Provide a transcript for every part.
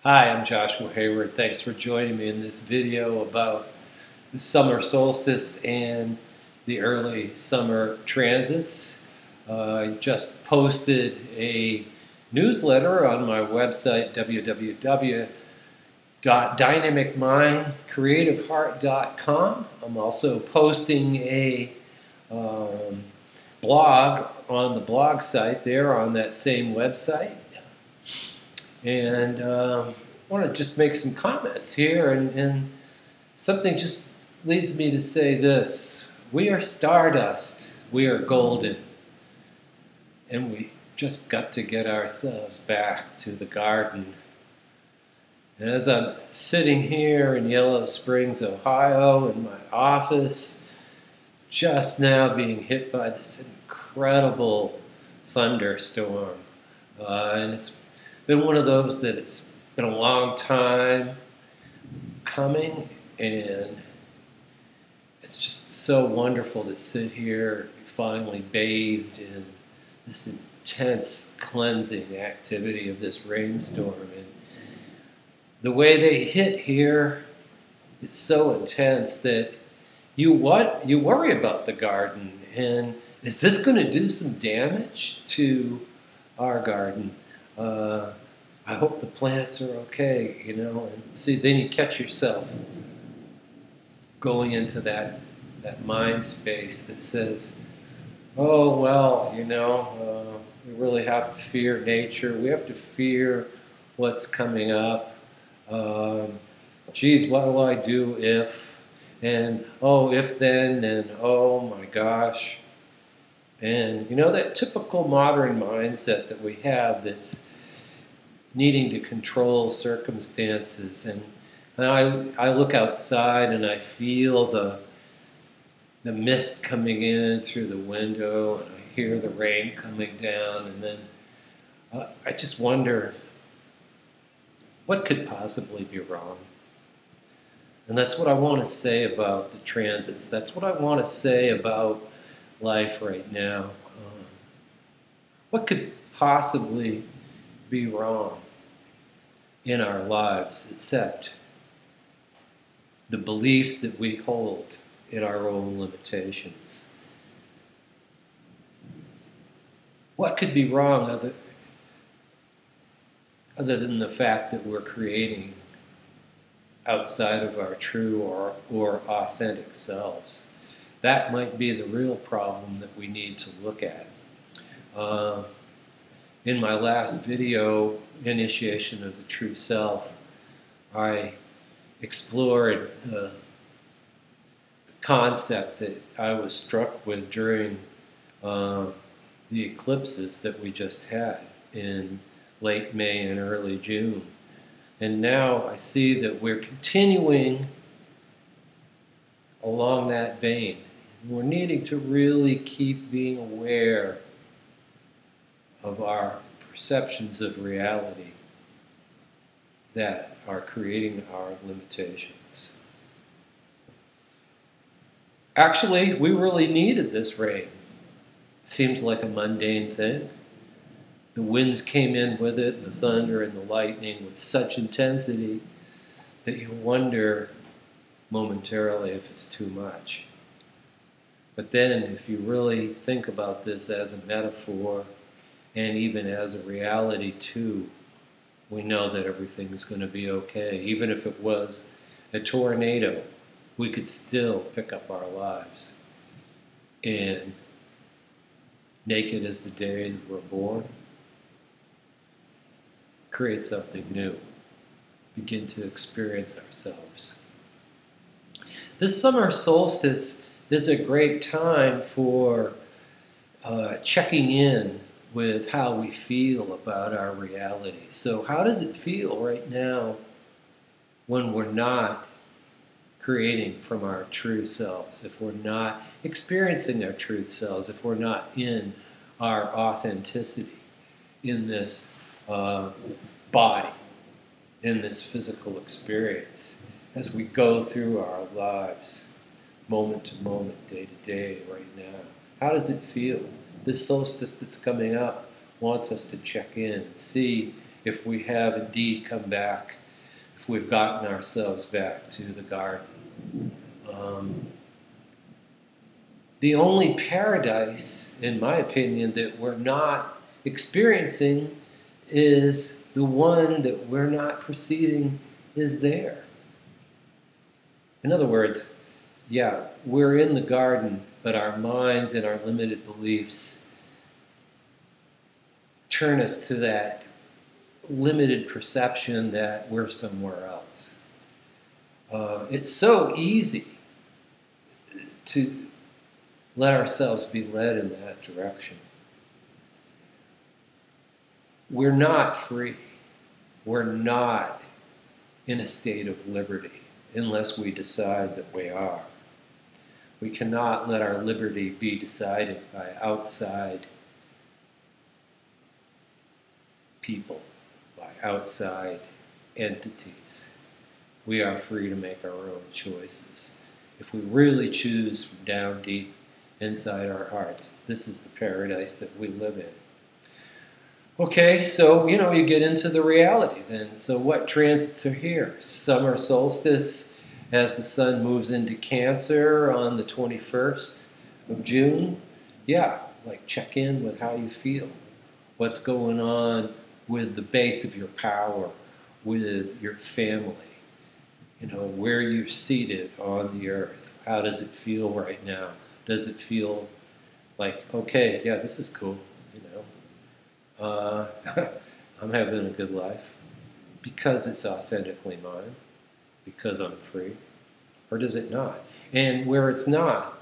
Hi, I'm Joshua Hayward. Thanks for joining me in this video about the summer solstice and the early summer transits. I just posted a newsletter on my website, www.dynamicmindcreativeheart.com. I'm also posting a blog on the blog site there on that same website. And I want to just make some comments here, and something just leads me to say this. We are stardust. We are golden. And we just got to get ourselves back to the garden. And as I'm sitting here in Yellow Springs, Ohio, in my office, just now being hit by this incredible thunderstorm, and it's been one of those that it's been a long time coming, and it's just so wonderful to sit here finally bathed in this intense cleansing activity of this rainstorm. And the way they hit here is so intense that you worry about the garden, and is this going to do some damage to our garden? I hope the plants are okay, you know. And see, then you catch yourself going into that mind space that says, oh, well, you know, we really have to fear nature. We have to fear what's coming up. Geez, what will I do if? And, oh, if then, and oh my gosh. And, you know, that typical modern mindset that we have that's needing to control circumstances. And I look outside and I feel the mist coming in through the window, and I hear the rain coming down, and then I just wonder, what could possibly be wrong? And that's what I want to say about the transits. That's what I want to say about life right now. What could possibly be wrong in our lives except the beliefs that we hold in our own limitations? What could be wrong other than the fact that we're creating outside of our true or authentic selves? That might be the real problem that we need to look at. In my last video, Initiation of the True Self, I explored the concept that I was struck with during the eclipses that we just had in late May and early June. And now I see that we're continuing along that vein. We're needing to really keep being aware of our perceptions of reality that are creating our limitations. Actually, we really needed this rain. Seems like a mundane thing. The winds came in with it, the thunder and the lightning with such intensity that you wonder momentarily if it's too much. But then if you really think about this as a metaphor and even as a reality too, we know that everything is going to be okay. Even if it was a tornado, we could still pick up our lives and, naked as the day that we're born, create something new, begin to experience ourselves. This summer solstice is a great time for checking in with how we feel about our reality. So how does it feel right now when we're not creating from our true selves, if we're not experiencing our truth selves, if we're not in our authenticity in this body, in this physical experience, as we go through our lives, moment to moment, day to day, right now? How does it feel? This solstice that's coming up wants us to check in and see if we have indeed come back, if we've gotten ourselves back to the garden. The only paradise, in my opinion, that we're not experiencing is the one that we're not perceiving is there. In other words, yeah, we're in the garden, but our minds and our limited beliefs turn us to that limited perception that we're somewhere else. It's so easy to let ourselves be led in that direction. We're not free. We're not in a state of liberty unless we decide that we are. We cannot let our liberty be decided by outside people, by outside entities. We are free to make our own choices. If we really choose from down deep inside our hearts, this is the paradise that we live in. Okay, so, you get into the reality then. So what transits are here? Summer solstice as the sun moves into Cancer on the 21st of June. Yeah, like check in with how you feel. What's going on with the base of your power, with your family. Where you're seated on the earth. How does it feel right now? Does it feel like, okay, yeah, this is cool, I'm having a good life because it's authentically mine, because I'm free, or does it not? And where it's not,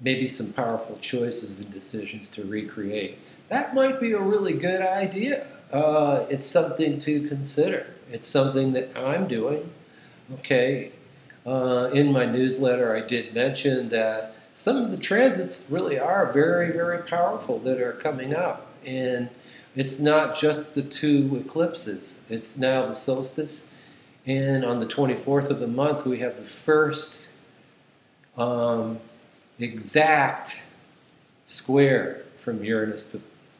maybe some powerful choices and decisions to recreate. That might be a really good idea. It's something to consider. It's something that I'm doing. Okay. In my newsletter, I did mention that some of the transits really are very, very powerful that are coming up. And it's not just the two eclipses. It's now the solstice. And on the 24th of the month, we have the first exact square from Uranus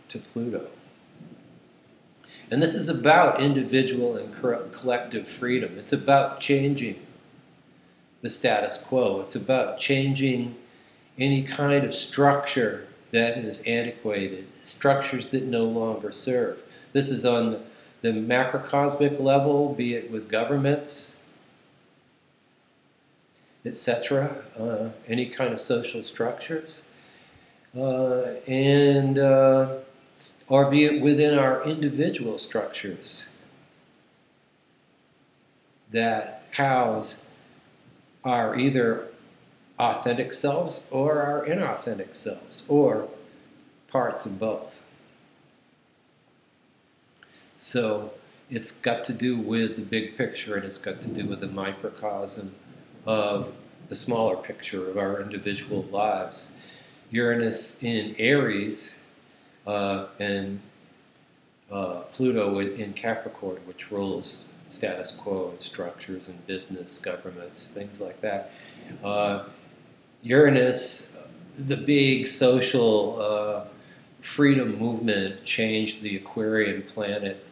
to Pluto. And this is about individual and collective freedom. It's about changing the status quo. It's about changing any kind of structure that is antiquated, structures that no longer serve. This is on the macrocosmic level, be it with governments, etc., any kind of social structures, or be it within our individual structures that house our either authentic selves or our inauthentic selves, or parts of both. So it's got to do with the big picture, and it's got to do with the microcosm of the smaller picture of our individual lives. Uranus in Aries and Pluto in Capricorn, which rules status quo and structures and business, governments, things like that. Uranus, the big social freedom movement, changed the Aquarian planet,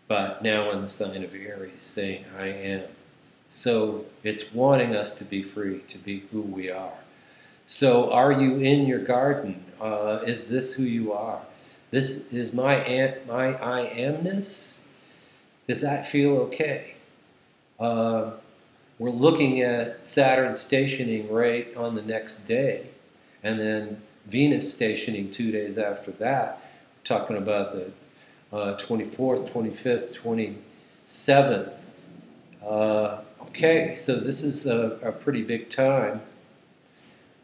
but now in the sign of Aries, saying, I am. So it's wanting us to be free, to be who we are. So are you in your garden? Is this who you are? This is my I amness? Does that feel okay? We're looking at Saturn stationing right on the next day, and then Venus stationing 2 days after that. We're talking about the 24th, 25th, 27th. Okay, so this is a pretty big time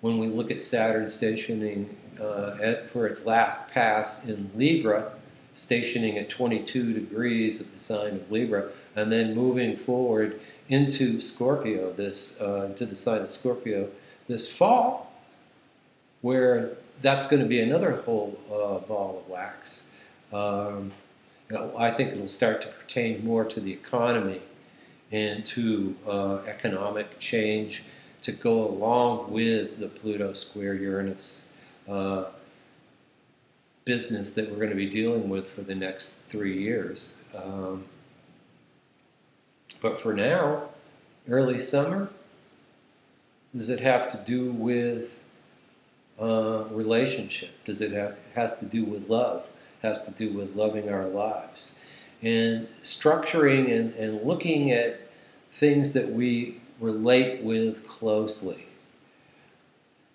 when we look at Saturn stationing for its last pass in Libra, stationing at 22 degrees of the sign of Libra, and then moving forward into Scorpio, into the sign of Scorpio this fall, where that's going to be another whole ball of wax. I think it'll start to pertain more to the economy and to economic change to go along with the Pluto square Uranus business that we're going to be dealing with for the next 3 years. But for now, early summer, does it have to do with relationship? Does it has to do with love? Has to do with loving our lives and structuring and looking at things that we relate with closely.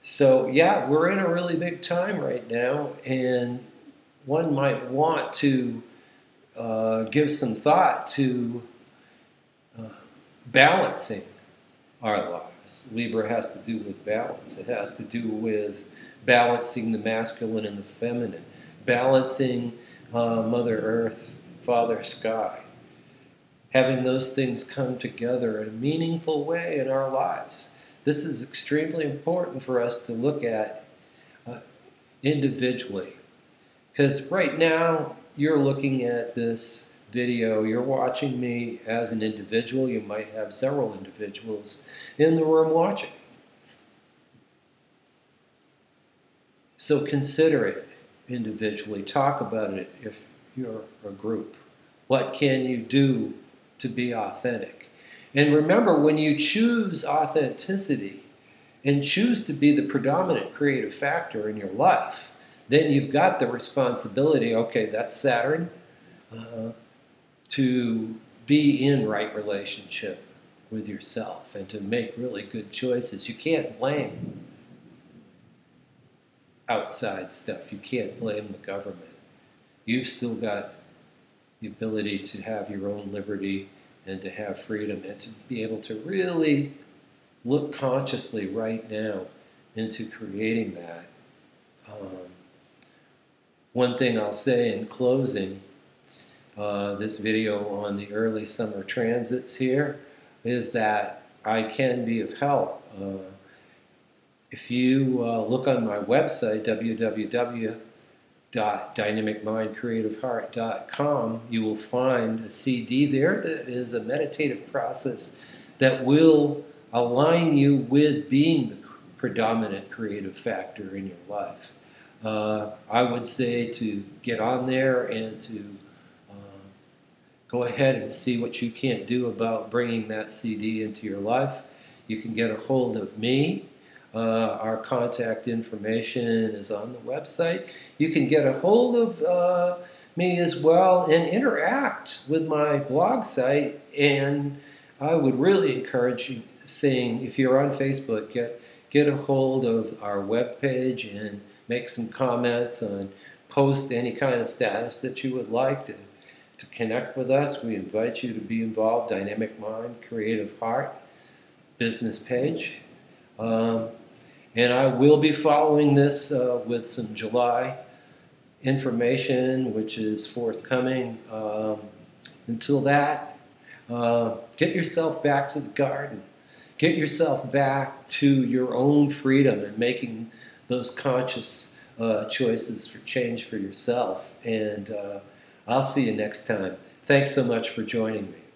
So yeah, we're in a really big time right now, and one might want to give some thought to balancing our lives. Libra has to do with balance. It has to do with balancing the masculine and the feminine, balancing Mother Earth, Father Sky, having those things come together in a meaningful way in our lives. This is extremely important for us to look at individually. Because right now, you're looking at this video, you're watching me as an individual. You might have several individuals in the room watching. So consider it individually. Talk about it if you're a group. What can you do to be authentic? And remember, when you choose authenticity and choose to be the predominant creative factor in your life, then you've got the responsibility, okay, that's Saturn, to be in right relationship with yourself and to make really good choices. You can't blame outside stuff. You can't blame the government. You've still got the ability to have your own liberty and to have freedom and to be able to really look consciously right now into creating that. One thing I'll say in closing this video on the early summer transits here is that I can be of help. If you look on my website, www.dynamicmindcreativeheart.com, you will find a CD there that is a meditative process that will align you with being the predominant creative factor in your life. I would say to get on there and to go ahead and see what you can't do about bringing that CD into your life. You can get a hold of me. Our contact information is on the website. You can get a hold of me as well and interact with my blog site. And I would really encourage you, saying, if you're on Facebook, get a hold of our webpage and make some comments on, post any kind of status that you would like to connect with us. We invite you to be involved. Dynamic Mind, Creative Heart, business page. And I will be following this with some July information, which is forthcoming. Until that, get yourself back to the garden. Get yourself back to your own freedom and making those conscious choices for change for yourself. And I'll see you next time. Thanks so much for joining me.